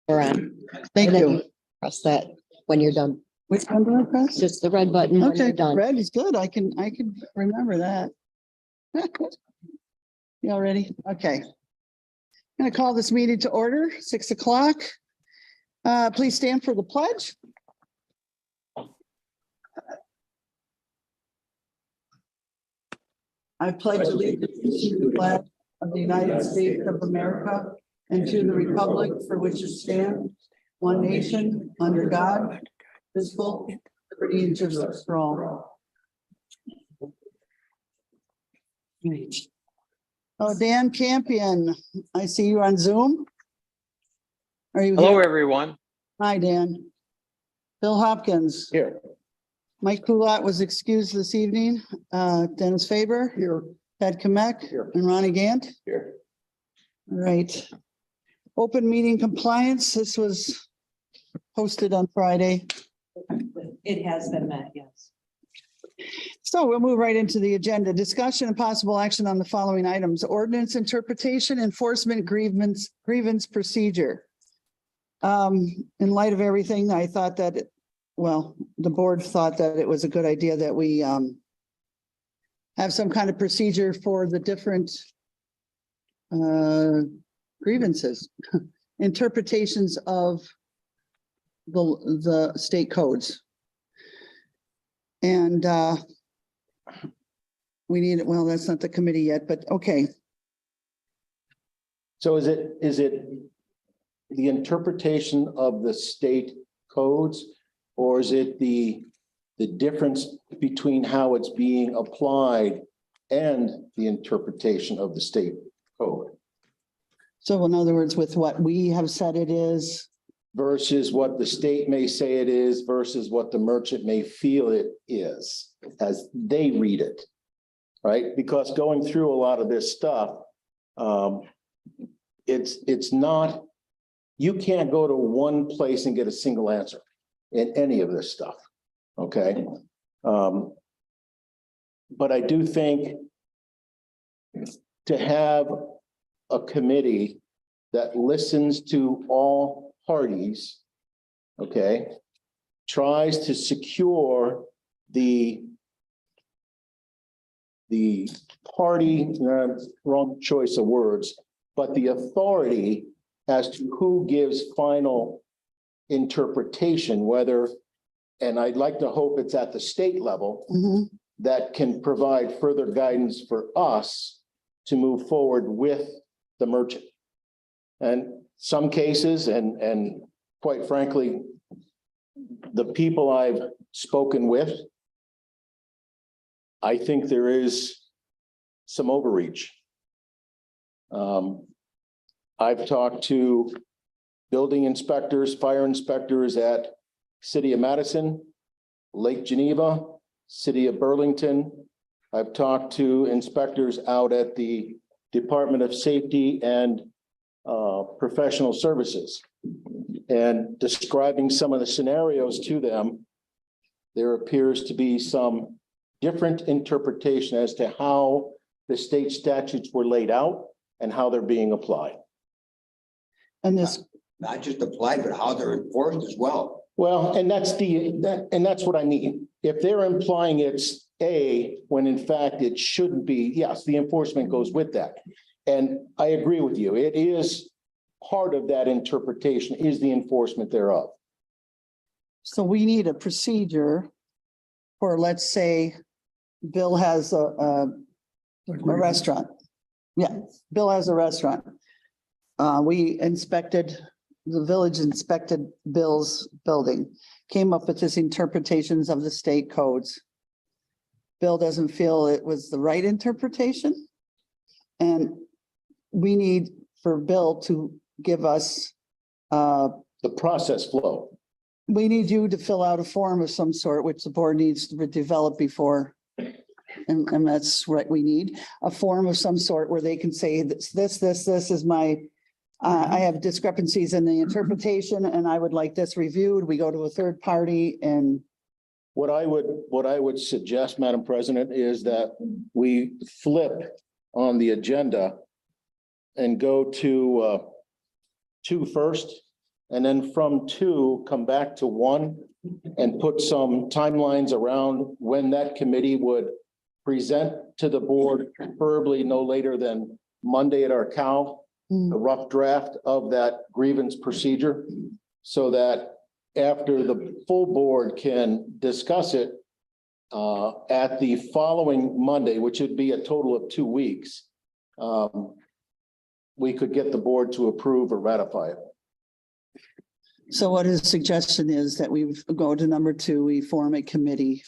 We're on. Thank And then you. Press that when you're done. Which one do I press? Just the red button when Okay, you're done. red is good. I can remember that. You all ready? Okay. I'm going to call this meeting to order, 6 o'clock. Please stand for the pledge. I pledge allegiance to the flag of the United States of America and to the republic for which it stands, one nation, under God, visible, liberty and justice for all. Right. Oh, Dan Campion, I see you on Zoom. Are you Hello, here? everyone. Hi, Dan. Bill Hopkins. Here. Mike Poulat was excused this evening. Dennis Faber. Here. Ted Kamek. Here. And Ronnie Gant. Here. All right. Open meeting compliance. This was posted on Friday. It has been met, yes. So we'll move right into the agenda. Discussion and possible action on the following items: ordinance interpretation, enforcement, grievance procedure. In light of everything, I thought that, the board thought that it was a good idea that we have some kind of procedure for the different grievances, interpretations of the state codes. And we need, that's not the committee yet, but okay. So is it the interpretation of the state codes, or is it the difference between how it's being applied and the interpretation of the state code So in other words, with what we have said it is, versus what the state may say it is versus what the merchant may feel it is as they read it, right? Because going through a lot of this stuff, it's not, you can't go to one place and get a single answer in any of this stuff, okay? But I do think to have a committee that listens to all parties, okay, tries to secure the party, wrong choice of words, but the authority as to who gives final interpretation, whether, and I'd like to hope it's at the state level, that can provide further guidance for us to move forward with the merchant. And some cases, and quite frankly, the people I've spoken with, I think there is some overreach. I've talked to building inspectors, fire inspectors at City of Madison, Lake Geneva, City of Burlington. I've talked to inspectors out at the Department of Safety and Professional Services, and describing some of the scenarios to them. There appears to be some different interpretation as to how the state statutes were laid out and how they're being applied. and this, Not just applied, but how they're enforced as well. Well, and that's what I mean. If they're implying it's A, when in fact it shouldn't be, yes, the enforcement goes with that. And I agree with you. It is part of that interpretation is the enforcement thereof. so we need a procedure for, let's say, Bill has a restaurant. Yeah, Bill has a restaurant. The village inspected Bill's building, came up with his interpretations of the state codes. Bill doesn't feel it was the right interpretation. And we need for Bill to give us, The process flow. we need you to fill out a form of some sort, which the board needs to develop before. And that's what we need, a form of some sort where they can say this is my, I have discrepancies in the interpretation and I would like this reviewed. We go to a third party and. What I would suggest, Madam President, is that we flip on the agenda and go to 2 first, And then from 2, come back to 1 and put some timelines around when that committee would present to the board, preferably no later than Monday at our cow, a rough draft of that grievance procedure, so that after the full board can discuss it at the following Monday, which would be a total of 2 weeks, we could get the board to approve or ratify it. So what his suggestion is that we go to number 2, we form a committee.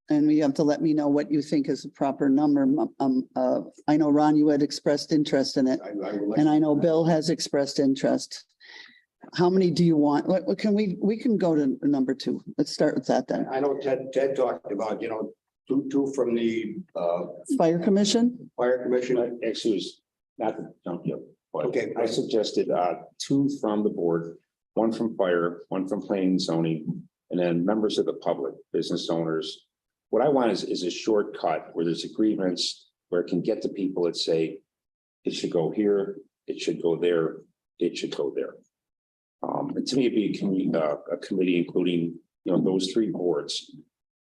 And you have to let me know what you think is the proper number. I know, Ron, you had expressed interest in it, and I know Bill has expressed interest. How many do you want? What can we can go to number 2. Let's start with that then. I know Ted talked about, two from the Fire Commission? fire commission. Actually, it was not to jump you, but Okay. I suggested 2 from the board, 1 from fire, 1 from planning and zoning, and then members of the public, business owners. What I want is a shortcut where there's a grievance where it can get to people that say it should go here, it should go there, it should go there. And to me, it'd be a committee including, those 3 boards,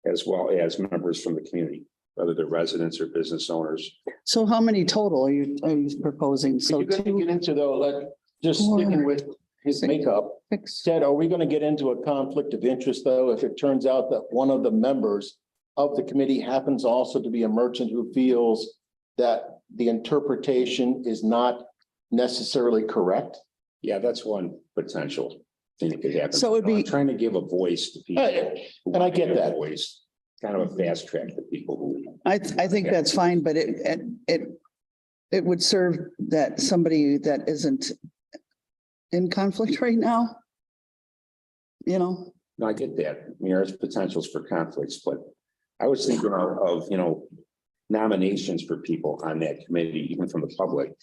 as well as members from the community, whether they're residents or business owners. So how many total are you proposing? So You're going to 2, get into though, just 4, sticking with his 6, makeup. 6. Ted, are we going to get into a conflict of interest though, if it turns out that one of the members of the committee happens also to be a merchant who feels that the interpretation is not necessarily correct? Yeah, that's one potential thing that could happen. So it'd be- I'm trying to give a voice to people. And I get that. Voice, kind of a fast track to people who. I think that's fine, but it would serve that somebody that isn't in conflict right now. No, I get that. I mean, there's potentials for conflicts, but I was thinking of nominations for people on that committee, even from the public.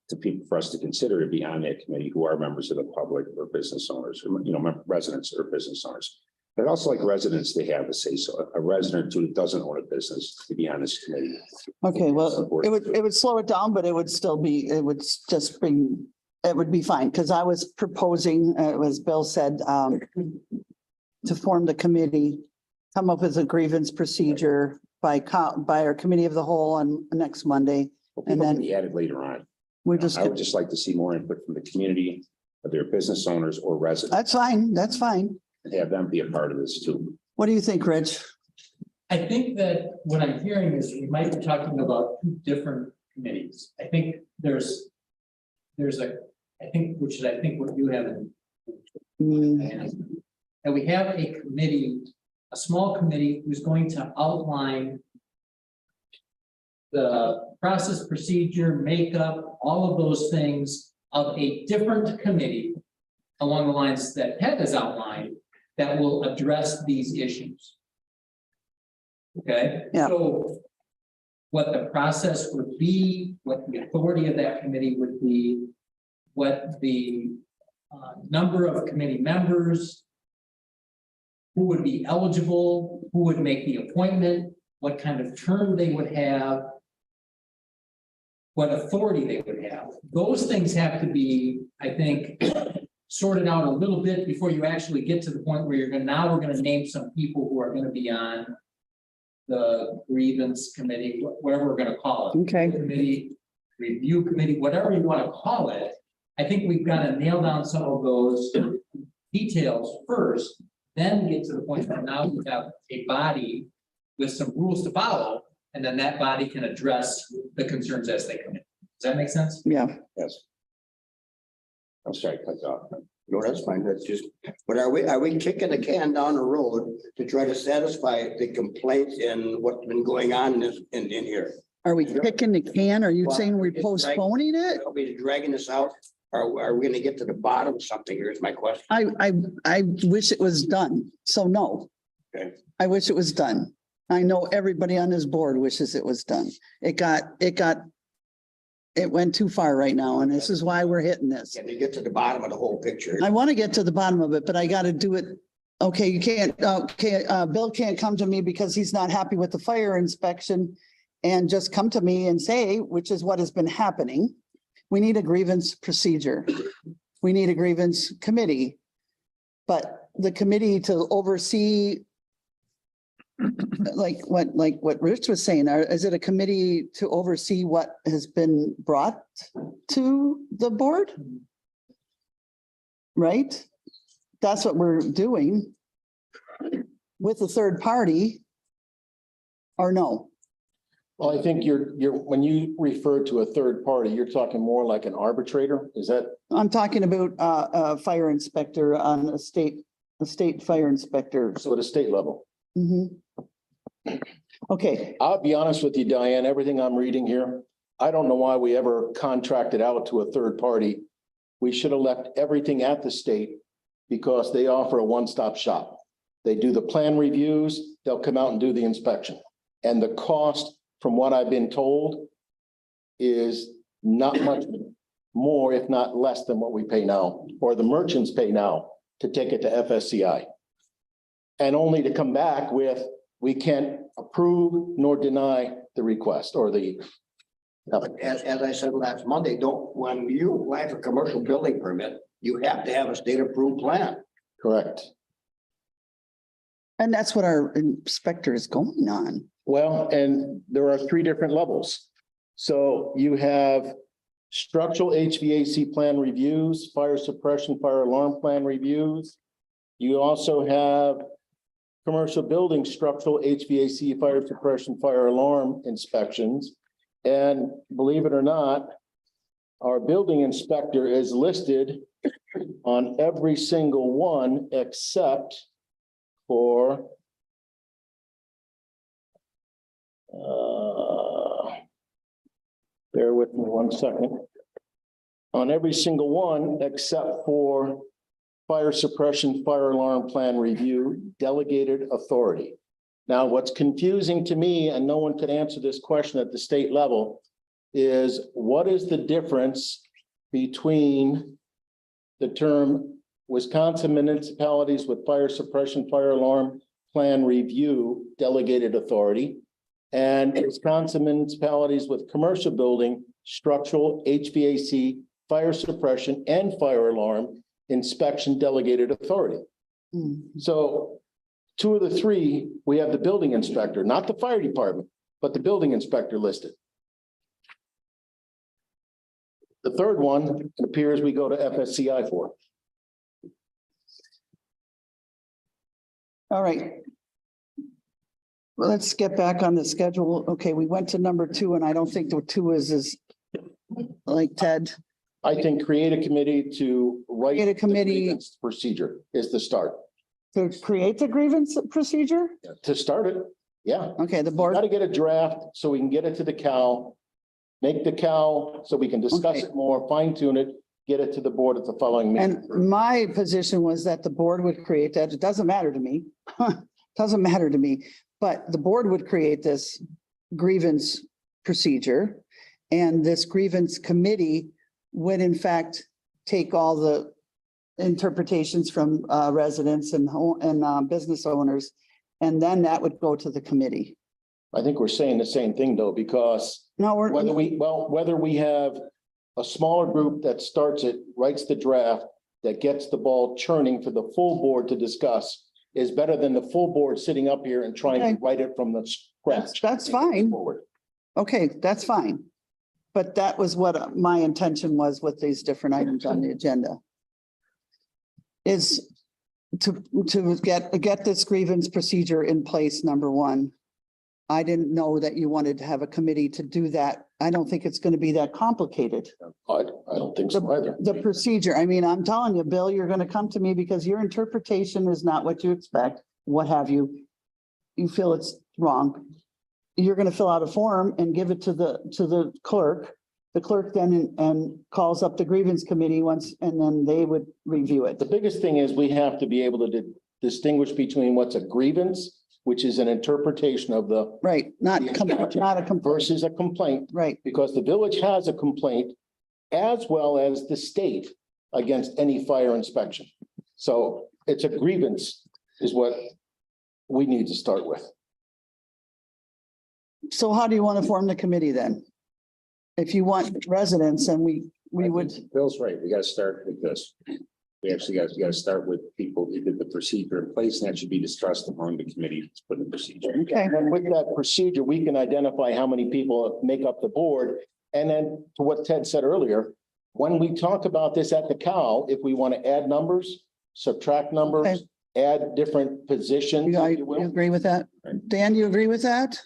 To people for us to consider to be on that committee who are members of the public or business owners, or residents or business owners. But also like residents, they have a say, so a resident who doesn't own a business to be on this committee. Okay, well, it would slow it down, but it would still be, it would be fine, because I was proposing, as Bill said, to form the committee, come up with a grievance procedure by our committee of the whole on next Monday. And then- then be added later on. We're just, I would just like to see more input from the community, whether they're business owners or residents, that's fine, that's fine. and have them be a part of this too. What do you think, Rich? I think that what I'm hearing is we might be talking about 2 different committees. I think there's what you have in. And we have a committee, a small committee who's going to outline the process, procedure, makeup, all of those things of a different committee along the lines that Ted has outlined that will address these issues. Okay? Yeah. So what the process would be, what the authority of that committee would be, what the number of committee members, who would be eligible, who would make the appointment, what kind of term they would have, what authority they would have. Those things have to be, I think, sorted out a little bit before you actually get to the point where we're going to name some people who are going to be on the grievance committee, whatever we're going to call it. Okay. Committee, review committee, whatever you want to call it. I think we've got to nail down some of those details first, then get to the point where now we have a body with some rules to follow, and then that body can address the concerns as they come in. Does that make sense? Yeah, Yes. I'm sorry, cut you off. No, that's fine. That's just, but are we kicking the can down the road to try to satisfy the complaints and what's been going on in here? are we kicking the can? Are you saying we're postponing it? Are we dragging this out? Are we gonna get to the bottom of something? Here's my question. I wish it was done, so no. Okay. I wish it was done. I know everybody on this board wishes it was done. It went too far right now, and this is why we're hitting this. Can you get to the bottom of the whole picture? I want to get to the bottom of it, but I got to do it. Okay, you can't, Bill can't come to me because he's not happy with the fire inspection and just come to me and say, which is what has been happening. We need a grievance procedure. we need a grievance committee. But the committee to oversee, like what Rich was saying, is it a committee to oversee what has been brought to the board? Right? That's what we're doing with a third party. Or no? Well, I think when you refer to a third party, you're talking more like an arbitrator, is that? I'm talking about a fire inspector on a state fire inspector. So at a state level? Mhm. Okay, I'll be honest with you, Diane, everything I'm reading here, I don't know why we ever contracted out to a third party. We should have left everything at the state because they offer a one-stop shop. They do the plan reviews, they'll come out and do the inspection. And the cost, from what I've been told, is not much more, if not less than what we pay now, or the merchants pay now to take it to FSCI. And only to come back with, we can't approve nor deny the request or the. As I said last Monday, when you apply for commercial building permit, you have to have a state approved plan. Correct. and that's what our inspector is going on. Well, and there are 3 different levels. So you have structural HVAC plan reviews, fire suppression, fire alarm plan reviews. You also have commercial building structural HVAC, fire suppression, fire alarm inspections. And believe it or not, our building inspector is listed on every single one except for bear with me 1 second. On every single one except for fire suppression, fire alarm plan review, delegated authority. Now, what's confusing to me, and no one could answer this question at the state level, is what is the difference between the term Wisconsin municipalities with fire suppression, fire alarm plan review, delegated authority, and Wisconsin municipalities with commercial building, structural, HVAC, fire suppression, and fire alarm inspection delegated authority. So 2 of the 3, we have the building inspector, not the fire department, but the building inspector listed. The 3rd one, it appears we go to FSCI for. All right. Well, let's get back on the schedule. Okay, we went to number 2, and I don't think the 2 is like Ted. I think create a committee to write. Create a committee. the grievance procedure is the start. To create the grievance procedure? To start it, yeah. Okay, the board, Got to get a draft so we can get it to the CAL. Make the CAL so we can discuss Okay. it more, fine tune it, get it to the board at the following meeting. and my position was that the board would create that. It doesn't matter to me. Doesn't matter to me, but the board would create this grievance procedure. And this grievance committee would in fact take all the interpretations from residents and business owners. And then that would go to the committee. I think we're saying the same thing though, because No, whether we have a smaller group that starts it, writes the draft, that gets the ball churning for the full board to discuss is better than the full board sitting up here and trying Okay. to write it from the scratch. That's fine. Forward. Okay, that's fine. But that was what my intention was with these different items on the agenda. Is to get this grievance procedure in place, number 1. I didn't know that you wanted to have a committee to do that. I don't think it's going to be that complicated. I don't think so either. The procedure, I mean, I'm telling you, Bill, you're going to come to me because your interpretation is not what you expect, what have you. You feel it's wrong. You're going to fill out a form and give it to the clerk. The clerk then and calls up the grievance committee once, and then they would review it. The biggest thing is we have to be able to distinguish between what's a grievance, which is an interpretation of the Right, not a complaint, versus a complaint, right. because the village has a complaint as well as the state against any fire inspection. So it's a grievance is what we need to start with. So how do you want to form the committee then? If you want residents and we we would, Bill's right. We gotta start with this. We actually gotta start with people who did the procedure in place, and that should be discussed among the committee to put in the procedure. okay, And with that procedure, we can identify how many people make up the board. And then to what Ted said earlier, when we talk about this at the cow, if we want to add numbers, subtract numbers, add different positions. you if you will. agree with that? Dan, you agree with that?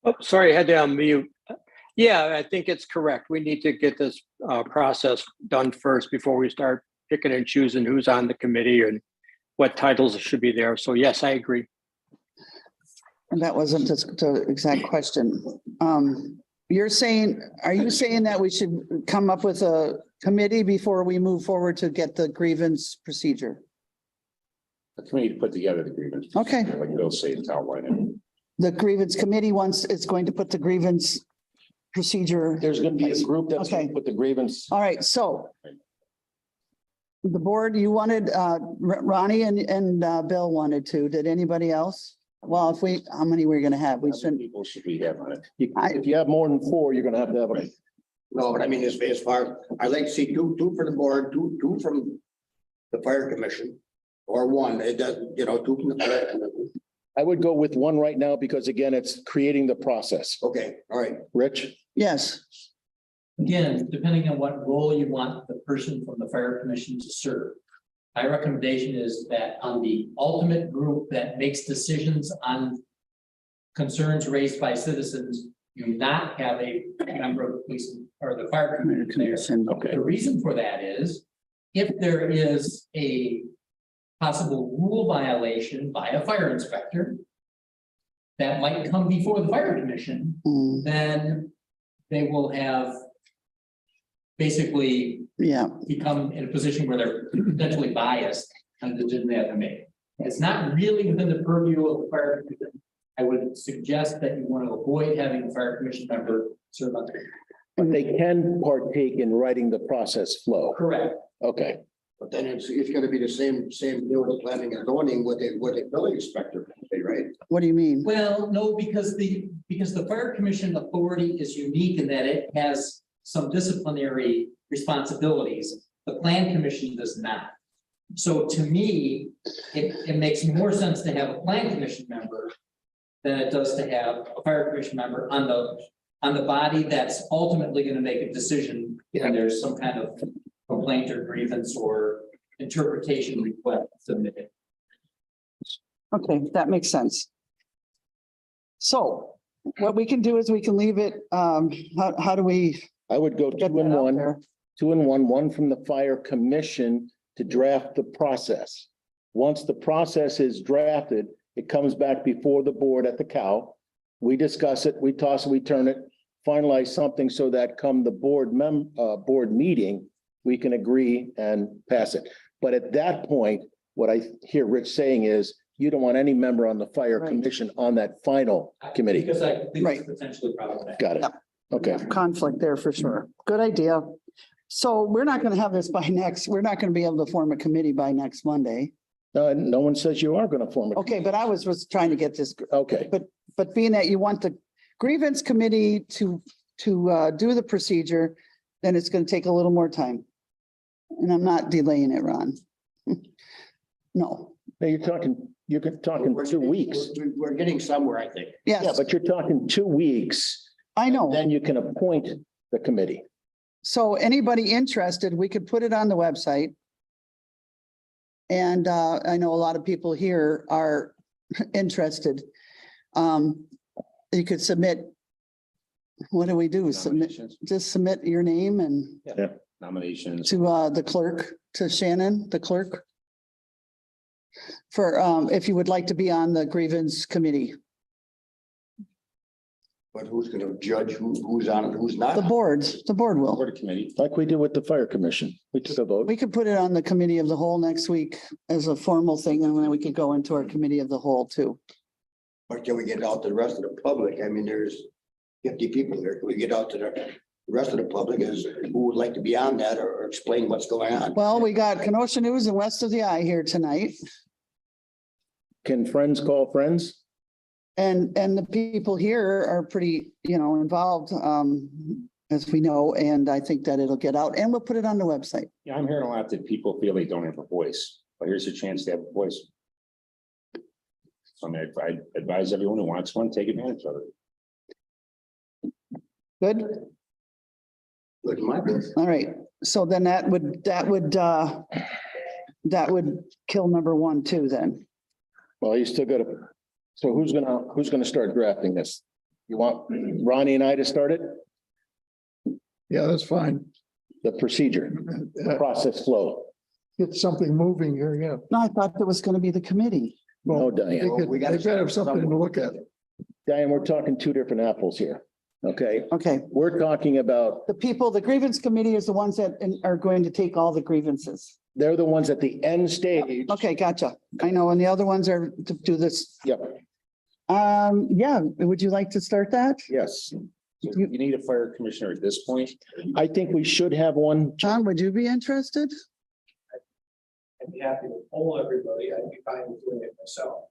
Oh, sorry, I had to unmute. Yeah, I think it's correct. We need to get this process done first before we start picking and choosing who's on the committee and what titles should be there. So yes, I agree. And that wasn't the exact question. You're saying, are you saying that we should come up with a committee before we move forward to get the grievance procedure? The committee to put together the grievance. Okay. Like Bill said, it's outlined. The grievance committee wants, it's going to put the grievance procedure. There's going to be a group that's going Okay. to put the grievance. All right, so the board, you wanted, Ronnie and Bill wanted to. Did anybody else? Well, if we, how many we're gonna have? We How many shouldn't, people should we have on it? If you have more than four, you're going to have a. No, but I mean, as far, I'd like to see two for the board, two from the fire commission. Or one, it doesn't, two from the fire commission. I would go with one right now because again, it's creating the process. Okay, all right. Rich? yes, Again, depending on what role you want the person from the fire commission to serve. My recommendation is that on the ultimate group that makes decisions on concerns raised by citizens, you not have a member of the police or the fire commission there. commission. Okay. The reason for that is if there is a possible rule violation by a fire inspector that might come before the fire commission, Mm, then they will have basically yeah, become in a position where they're potentially biased on the decision they have to make. It's not really within the purview of the fire commission. I would suggest that you want to avoid having a fire commission member serve on there. But they can partake in writing the process flow. Correct. Okay. But then it's gonna be the same deal with planning and zoning with a building inspector, right? what do you mean? Well, no, because the fire commission authority is unique in that it has some disciplinary responsibilities. The plan commission does not. So to me, it makes more sense to have a plan commission member than it does to have a fire commission member on the body that's ultimately going to make a decision when there's some kind of complaint or grievance or interpretation request submitted. Okay, that makes sense. So what we can do is we can leave it, how do we I would go get two and that out one, there? one from the fire commission to draft the process. Once the process is drafted, it comes back before the board at the cow. We discuss it, we toss it, we turn it, finalize something so that come the board meeting, we can agree and pass it. But at that point, what I hear Rich saying is you don't want any member on the fire Right. commission on that final committee. Because I think Right. it's potentially problematic. Got it. Yep. Okay. Conflict there for sure. Good idea. So we're not gonna have this by we're not gonna be able to form a committee by next Monday. No one says you are going to form it. Okay, but I was trying to get this, Okay. but being that you want the grievance committee to do the procedure, then it's gonna take a little more time. And I'm not delaying it, Ron. No, No, you're talking 2 weeks. We're getting somewhere, I think. Yeah, yes, but you're talking 2 weeks, I know. then you can appoint the committee. So anybody interested, we could put it on the website. And I know a lot of people here are interested. You could submit. What do we do? Submit, Nominations. just submit your name and Nominations. to the clerk, to Shannon, the clerk. For if you would like to be on the grievance committee, But who's gonna judge who's on it, who's not? the board will. Board committee. Like we did with the fire commission. We took a vote. We could put it on the committee of the whole next week as a formal thing, and then we could go into our committee of the whole too. Or can we get out to the rest of the public? I mean, there's 50 people here. Can we get out to the rest of the public who would like to be on that or explain what's going on? Well, we got Kenosha News and West of the Eye here tonight. Can friends call friends? And the people here are pretty, involved. as we know, and I think that it'll get out and we'll put it on the website. Yeah, I'm hearing a lot that people feel they don't have a voice, but here's a chance to have a voice. So I mean, I advise everyone who wants one, take advantage of it. Good? Look, my best. All right. So then that would kill number one too then. Well, you still gotta, so who's gonna start drafting this? You want Ronnie and I to start it? Yeah, that's fine. The procedure, the process flow. Get something moving here, yeah. No, I thought that was going to be the committee. No, They Diane. could- we they gotta gotta have something to look at. Diane, we're talking two different apples here. Okay, Okay. we're talking about, The people, the grievance committee is the ones that are going to take all the grievances. they're the ones at the end stage. Okay, gotcha. I know. And the other ones are to do this. Yep, Yeah, would you like to start that? yes. So you need a fire commissioner at this point. I think we should have one. John, would you be interested? I'd be happy to poll everybody. I'd be fine with doing it myself.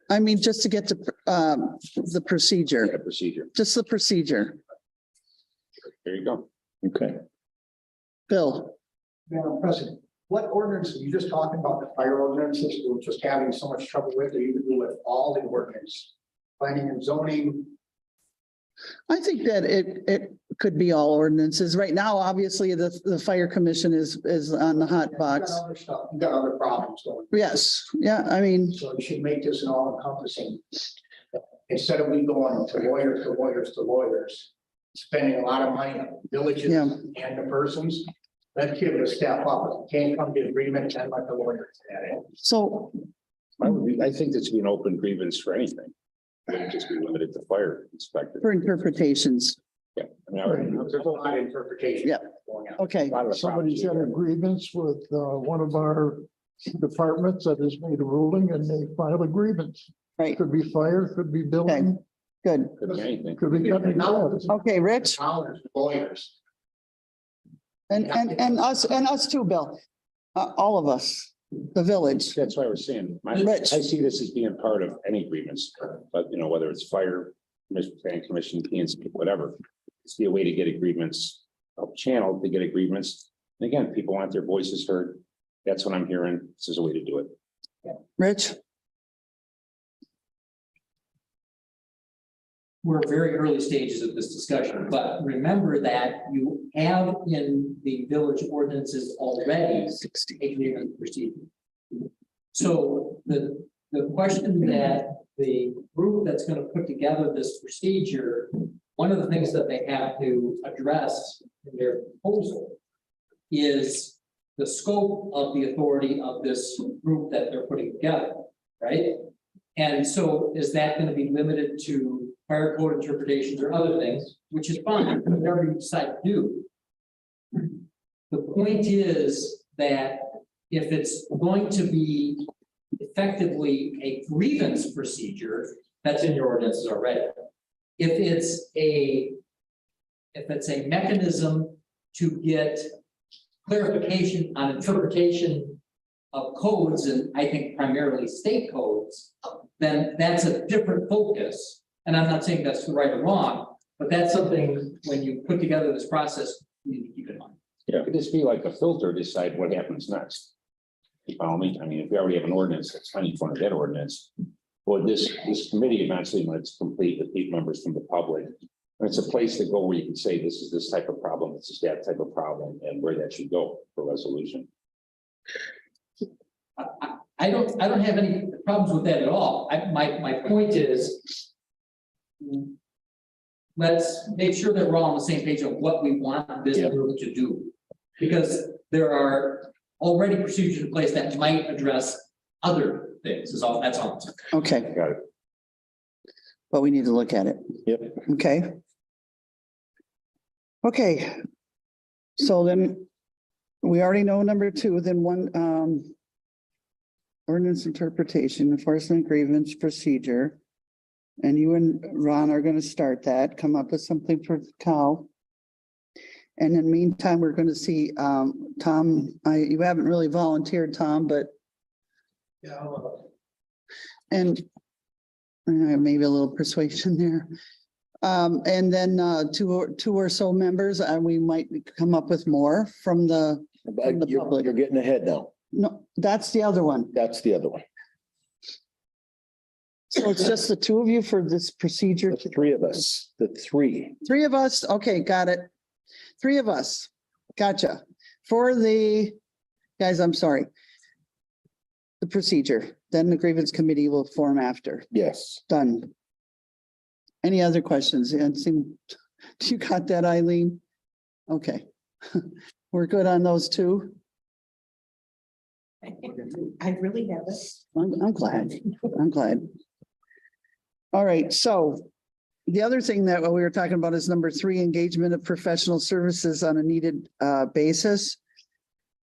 I mean, just to get to the procedure, A procedure. just the procedure. There you go. Okay. Bill, Madam President, what ordinance, are you just talking about the fire ordinances, we're just having so much trouble with, or you could do with all the ordinance? Planning and zoning, I think that it could be all ordinances. Right now, obviously, the fire commission is on the hot you've box. got other stuff, you've got other problems going. Yes, yeah, I mean, So you should make this an all encompassing. Instead of we going to lawyers, to lawyers, to lawyers, spending a lot of money on villages Yeah. and the persons. Let's give it a step up. If you can't come to agreement, then let the lawyers at it. so, I think this would be an open grievance for anything. It wouldn't just be limited to fire inspector. for interpretations, Yeah. I mean, There's a lot of interpretation Yeah. going on. okay, a lot of the Somebody's problems had a grievance with one of our departments that has made a ruling and they filed a grievance. right, Could be fire, could be building, good. Could be anything. could be cutting grass. Okay, Rich, Dollars, lawyers. and us too, Bill. All of us, the village. That's why I was saying, I Rich. see this as being part of any grievance, but you know, whether it's fire, planning commission, PNC, whatever. It's be a way to get a grievance, a channel to get a grievance. And again, people want their voices heard. That's what I'm hearing. This is a way to do it. Rich, We're very early stages of this discussion, but remember that you have in the village ordinances already a grievance procedure. So the question that the group that's going to put together this procedure, one of the things that they have to address in their proposal is the scope of the authority of this group that they're putting together, right? And so is that going to be limited to fire code interpretations or other things, which is fine, whatever you decide to do. The point is that if it's going to be effectively a grievance procedure, that's in your ordinances already. If it's a mechanism to get clarification on interpretation of codes, and I think primarily state codes, then that's a different focus. And I'm not saying that's right or wrong, but that's something when you put together this process, you need to keep in mind. Yeah. Could this be like a filter, decide what happens next? You follow me? I mean, if we already have an ordinance, that's fine, you want to get ordinance. Well, this committee eventually, when it's complete, with 8 members from the public, and it's a place to go where you can say, this is this type of problem, this is that type of problem, and where that should go for resolution. I don't have any problems with that at all. My point is, let's make sure that we're all on the same page of what we want this group to do. Because there are already procedures in place that might address other things, that's all. okay, Got it. but we need to look at it. Yep. Okay. Okay. So then we already know number 2, then one, ordinance interpretation, enforcement grievance procedure. And you and Ron are going to start that, come up with something for Cal. And in the meantime, we're going to see, Tom, you haven't really volunteered, Tom, but. Yeah. And maybe a little persuasion there. And then two or so members, and we might come up with more from the But you're public. getting ahead now. No, that's the other one. That's the other one. So it's just the two of you for this procedure. The three of us, the three. Three of us. Okay, got it. Three of us. Gotcha. For the, guys, I'm sorry. The procedure, then the grievance committee will form after. Yes. Done. Any other questions? And you got that, Eileen? Okay. We're good on those two. I really have it. I'm glad. I'm glad. All right, so the other thing that we were talking about is number 3, engagement of professional services on a needed basis.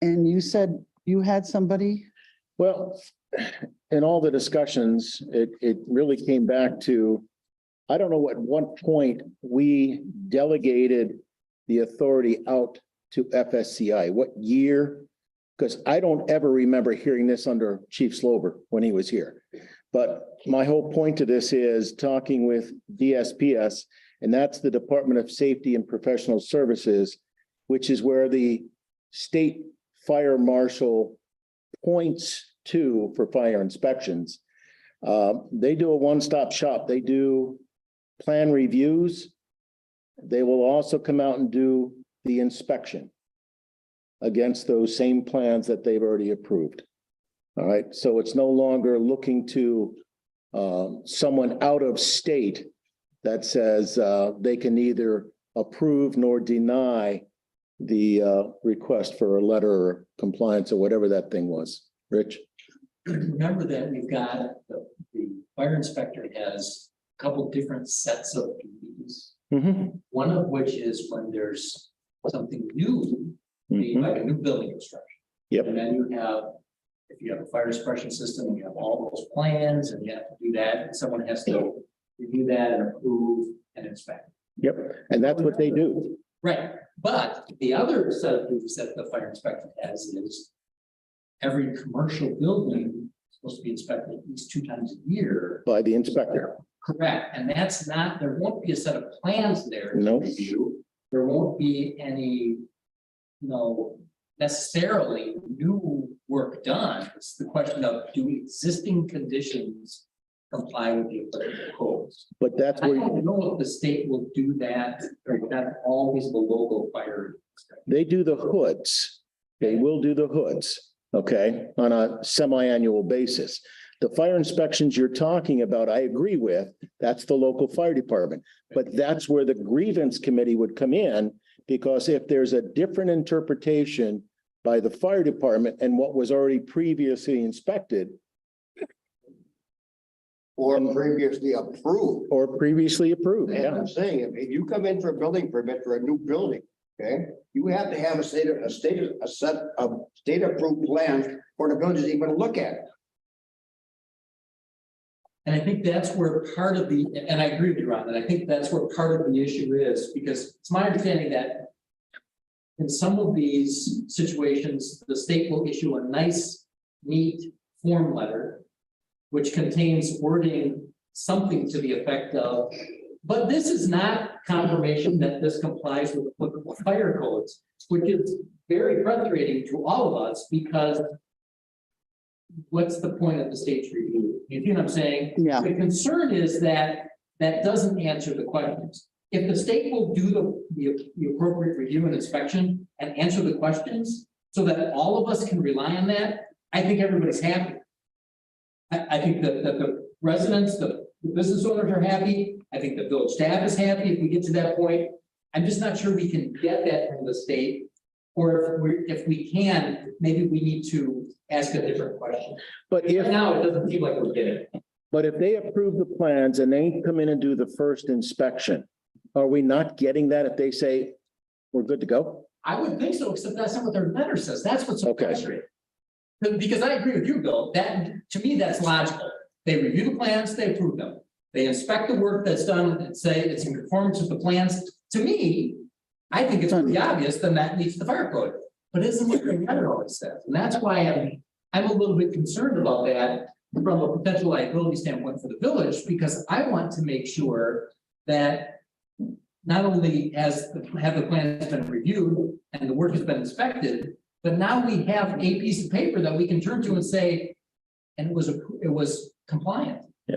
And you said you had somebody? Well, in all the discussions, it really came back to, I don't know at what point we delegated the authority out to FSCI, what year? Because I don't ever remember hearing this under Chief Slover when he was here. But my whole point to this is talking with DSPS, and that's the Department of Safety and Professional Services, which is where the state fire marshal points to for fire inspections. They do a one-stop shop. They do plan reviews. They will also come out and do the inspection against those same plans that they've already approved. All right, so it's no longer looking to someone out of state that says they can neither approve nor deny the request for a letter of compliance or whatever that thing was. Rich? Remember that we've got the fire inspector has a couple different sets of duties. Mm-hmm. One of which is when there's something new, like a new building construction. Yep. And then you have, if you have a fire suppression system, and you have all those plans and you have to do that, and someone has to review that and approve and inspect. Yep, and that's what they do. Right, but the other set of duties that the fire inspector has is every commercial building is supposed to be inspected at least 2 times a year. By the inspector. Correct, and that's not, there won't be a set of plans there to No. review. There won't be any, necessarily new work done. It's the question of, do existing conditions comply with the applicable codes? But that's I where don't know if the state will do that, or if that's always the local fire inspector. they do the hoods. They will do the hoods, okay, on a semi-annual basis. The fire inspections you're talking about, I agree with, that's the local fire department. But that's where the grievance committee would come in, because if there's a different interpretation by the fire department and what was already previously inspected Or previously approved. or previously approved, And yeah. I'm saying, if you come in for a building permit for a new building, okay, you have to have a set of state approved plans for the village to even look at. And I think that's where part of the, and I agree with you, Ron, and I think that's where part of the issue is, because it's my understanding that in some of these situations, the state will issue a nice, neat form letter, which contains wording, something to the effect of, but this is not confirmation that this complies with applicable fire codes, which is very frustrating to all of us, because what's the point of the state's review? You see what I'm saying? Yeah. The concern is that that doesn't answer the questions. If the state will do the appropriate review and inspection and answer the questions so that all of us can rely on that, I think everybody's happy. I think that the residents, the business owners are happy. I think the village staff is happy if we get to that point. I'm just not sure we can get that from the state. Or if we can, maybe we need to ask a different question. But if, Right now, it doesn't seem like we're getting it. but if they approve the plans and they come in and do the first inspection, are we not getting that if they say we're good to go? I would think so, except that's not what their letter says. That's what's so Okay. frustrating. Because I agree with you, Bill, that, to me, that's logical. They review the plans, they approve them. They inspect the work that's done and say it's in conformance with the plans. To me, I think it's pretty obvious, then that meets the fire code. But it isn't what the letter always says. And that's why I'm a little bit concerned about that from a potential liability standpoint for the village, because I want to make sure that not only have the plans been reviewed and the work has been inspected, but now we have a piece of paper that we can turn to and say, and it was compliant. Yeah.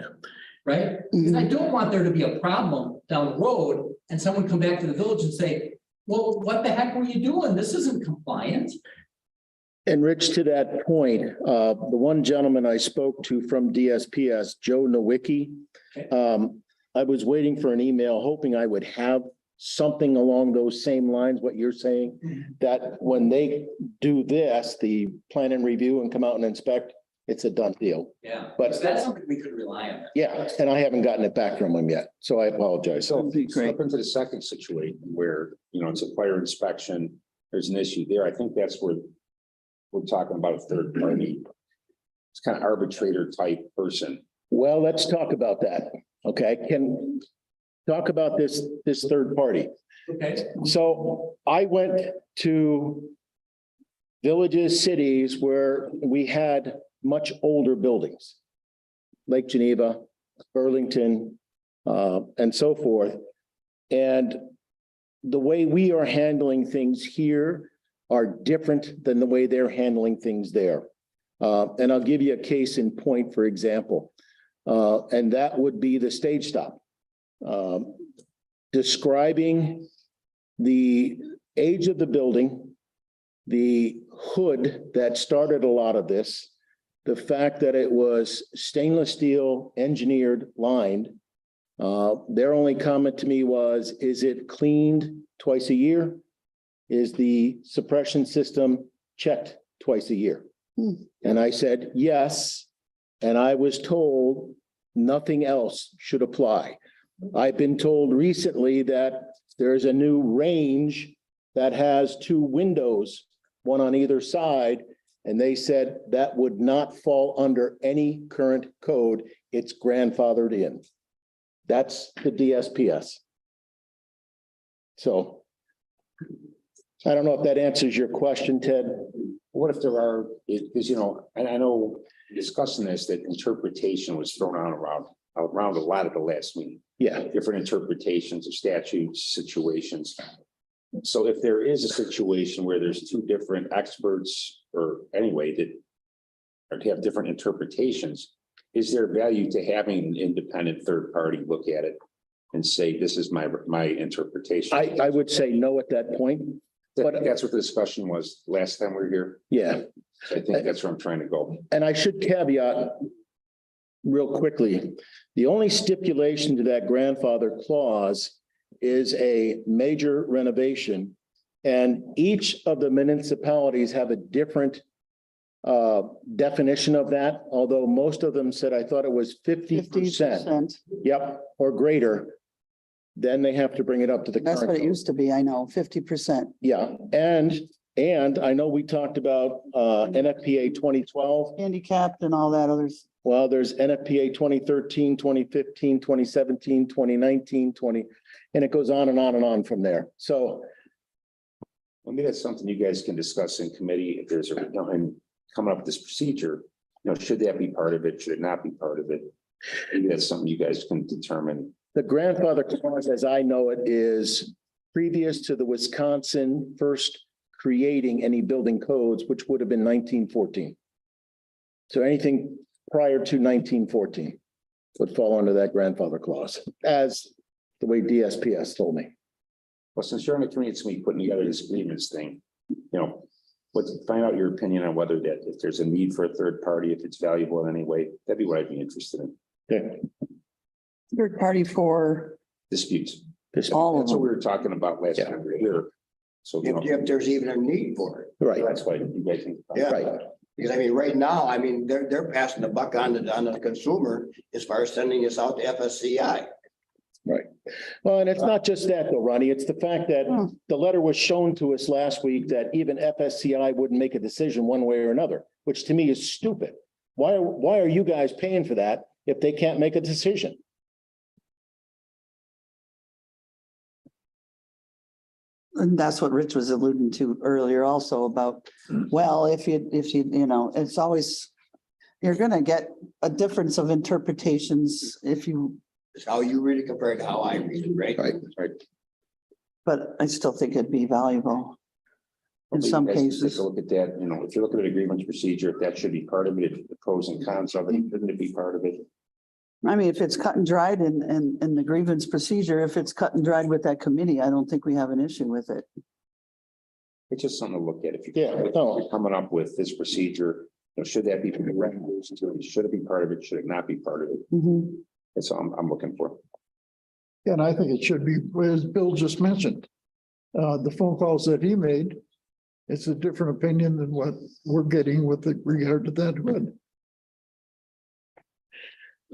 Right? Because I don't want there to be a problem down the road and someone come back to the village and say, well, what the heck were you doing? This isn't compliant. And Rich, to that point, the one gentleman I spoke to from DSPS, Joe Nowicki, I was waiting for an email, hoping I would have something along those same lines, what you're saying, that when they do this, the plan and review and come out and inspect, it's a done deal. Yeah. But- So that's something we could rely on. Yeah, and I haven't gotten it back from him yet, so I apologize. So That'd be great. step into the second situation where, you know, it's a fire inspection, there's an issue there. I think that's where we're talking about a third party. It's kind of arbitrator type person. Well, let's talk about that. Okay, can talk about this third party. Okay. So I went to villages, cities where we had much older buildings. Lake Geneva, Burlington, and so forth. And the way we are handling things here are different than the way they're handling things there. And I'll give you a case in point, for example, and that would be the stage stop. Describing the age of the building, the hood that started a lot of this, the fact that it was stainless steel, engineered, lined. Their only comment to me was, is it cleaned twice a year? Is the suppression system checked twice a year? And I said, yes. And I was told nothing else should apply. I've been told recently that there's a new range that has 2 windows, one on either side. And they said that would not fall under any current code. It's grandfathered in. That's the DSPS. So I don't know if that answers your question, Ted. What if there are, because, you know, and I know discussing this, that interpretation was thrown around a lot at the last meeting. Yeah, Different interpretations of statutes, situations. So if there is a situation where there's 2 different experts or anyway that or to have different interpretations, is there value to having an independent third party look at it and say, this is my interpretation? I would say no at that point. That's what the discussion was last time we were here. Yeah. I think that's where I'm trying to go. And I should caveat real quickly, the only stipulation to that grandfather clause is a major renovation. And each of the municipalities have a different definition of that, although most of them said, I thought it was 50%. 50%. Yep, or greater. Then they have to bring it up to the That's current what it code. used to be, I know, 50%. Yeah, and I know we talked about NFPA 2012. Handicapped and all that others. Well, there's NFPA 2013, 2015, 2017, 2019, and it goes on and on and on from there. So Maybe that's something you guys can discuss in committee if there's a, and coming up with this procedure, you know, should that be part of it? Should it not be part of it? Maybe that's something you guys can determine. the grandfather clause, as I know it, is previous to the Wisconsin first creating any building codes, which would have been 1914. So anything prior to 1914 would fall under that grandfather clause, as the way DSPS told me. Well, since you're on the committee, it's me putting together this grievance thing, you know, find out your opinion on whether that, if there's a need for a third party, if it's valuable in any way, that'd be what I'd be interested in. Okay. Third party for Disputes. all of That's what them. we were talking about last Yeah. time we were here. So, you know, If there's even a need for it. Right, that's why you guys think. Yeah. right. Because I mean, right now, I mean, they're passing the buck on the consumer as far as sending us out to FSCI. Well, and it's not just that though, Ronnie, it's the fact that the letter was shown to us last week that even FSCI wouldn't make a decision one way or another, which to me is stupid. Why are you guys paying for that if they can't make a decision? And that's what Rich was alluding to earlier also about, well, if you, you know, it's always, you're gonna get a difference of interpretations if you, It's how you read it compared to how I read it, right? Right. Right. but I still think it'd be valuable. In Maybe some you guys can cases. Take a look at that, you know, if you're looking at a grievance procedure, if that should be part of it, the pros and cons of it, shouldn't it be part of it? I mean, if it's cut and dried in the grievance procedure, if it's cut and dried with that committee, I don't think we have an issue with it. It's just something to look at. If Yeah, no. you're coming up with this procedure, you know, should that be recommendations? Should it be part of it? Should it not be part of it? Mhm. That's all I'm looking for. And I think it should be, as Bill just mentioned, the phone calls that he made, it's a different opinion than what we're getting with regard to that hood.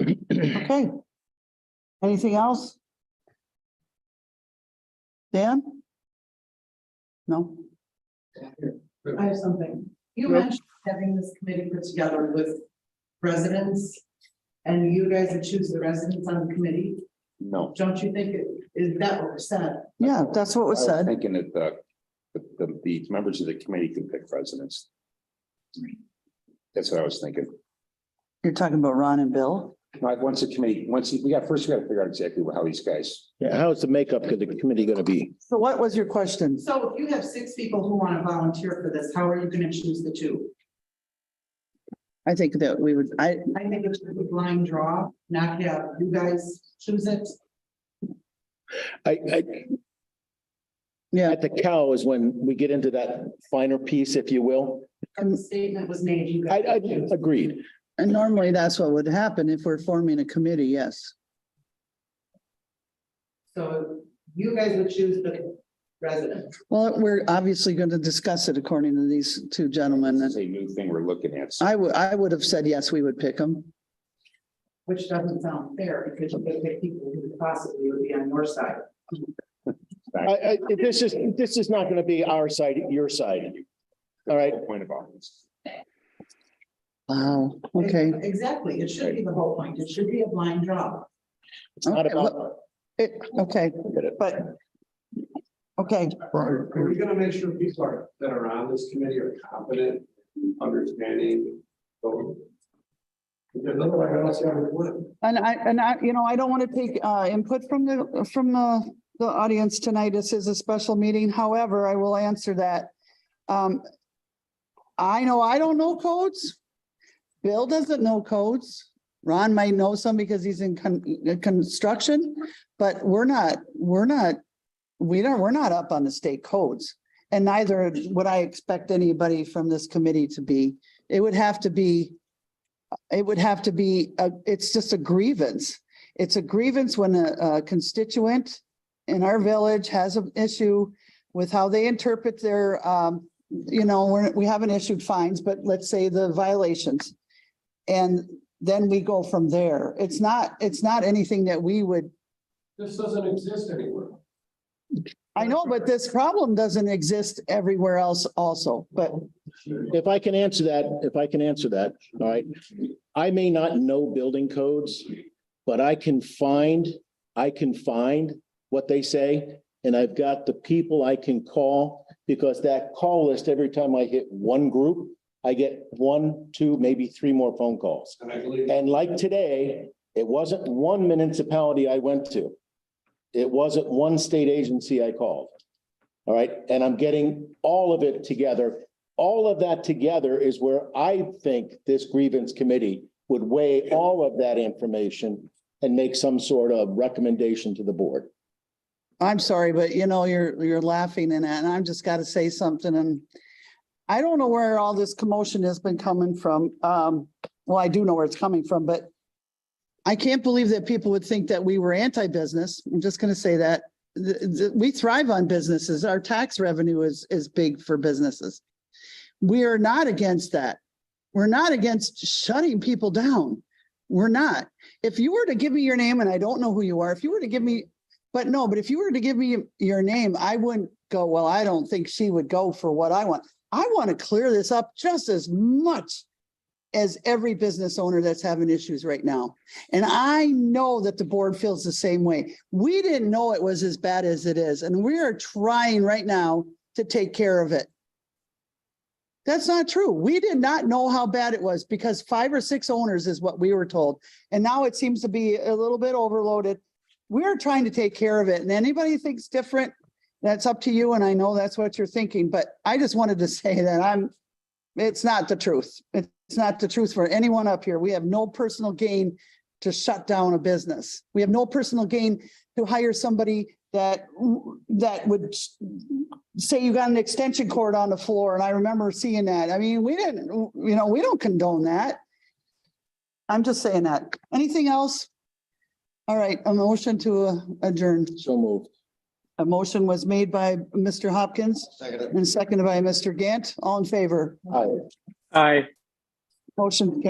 Okay. Anything else? Dan? No? I have something. You mentioned having this committee put together with residents. And you guys would choose the residents on the committee. No. Don't you think is that what was said? Yeah, that's what was I was said. thinking that the members of the committee could pick presidents. That's what I was thinking. You're talking about Ron and Bill? Like, once the committee, we got to figure out exactly how these guys. Yeah, how's the makeup of the committee gonna be? So what was your question? So if you have 6 people who want to volunteer for this, how are you going to choose the 2? I think that we would, I think it should be blind draw, not have you guys choose it. yeah, At the cow is when we get into that finer piece, if you will. The statement was made, you I guys. agreed. and normally that's what would happen if we're forming a committee, yes. So you guys would choose the resident. Well, we're obviously going to discuss it according to these two gentlemen. This is a new thing we're looking at. I would have said, yes, we would pick them. Which doesn't sound fair because you could pick people who possibly would be on your side. This is not gonna be our side, your side. All right. Point about this. Wow, okay. Exactly. It should be the whole point. It should be a blind draw. It's not Okay, about. Okay, but, okay, Are we gonna make sure people that are on this committee are competent, understanding? Because otherwise, I don't see how we would. and I, you know, I don't want to take input from the audience tonight. This is a special meeting. However, I will answer that. I know I don't know codes. Bill doesn't know codes. Ron might know some because he's in construction, but we're not up on the state codes. And neither would I expect anybody from this committee to be. It would have to be, it's just a grievance. It's a grievance when a constituent in our village has an issue with how they interpret their, you know, we haven't issued fines, but let's say the violations. And then we go from there. It's not anything that we would. This doesn't exist anywhere. I know, but this problem doesn't exist everywhere else also, but If I can answer that, all right. I may not know building codes, but I can find what they say. And I've got the people I can call because that call list, every time I hit one group, I get 1, 2, maybe 3 more phone calls. And I believe. And like today, it wasn't one municipality I went to. It wasn't one state agency I called. All right, and I'm getting all of it together. All of that together is where I think this grievance committee would weigh all of that information and make some sort of recommendation to the board. I'm sorry, but you know, you're laughing and I'm just got to say something. And I don't know where all this commotion has been coming from. Well, I do know where it's coming from, but I can't believe that people would think that we were anti-business. I'm just going to say that we thrive on businesses. Our tax revenue is big for businesses. We are not against that. We're not against shutting people down. We're not. If you were to give me your name, and I don't know who you are, if you were to give me, but if you were to give me your name, I wouldn't go, well, I don't think she would go for what I want. I want to clear this up just as much as every business owner that's having issues right now. And I know that the board feels the same way. We didn't know it was as bad as it is, and we are trying right now to take care of it. That's not true. We did not know how bad it was because 5 or 6 owners is what we were told. And now it seems to be a little bit overloaded. We're trying to take care of it. And anybody who thinks different, that's up to you, and I know that's what you're thinking, but I just wanted to say that it's not the truth. It's not the truth for anyone up here. We have no personal gain to shut down a business. We have no personal gain to hire somebody that would say you got an extension cord on the floor, and I remember seeing that. I mean, we don't condone that. I'm just saying that. Anything else? All right, a motion to adjourn. So moved. A motion was made by Mr. Hopkins Second. and seconded by Mr. Gant. All in favor? Aye. Aye. Motion carries.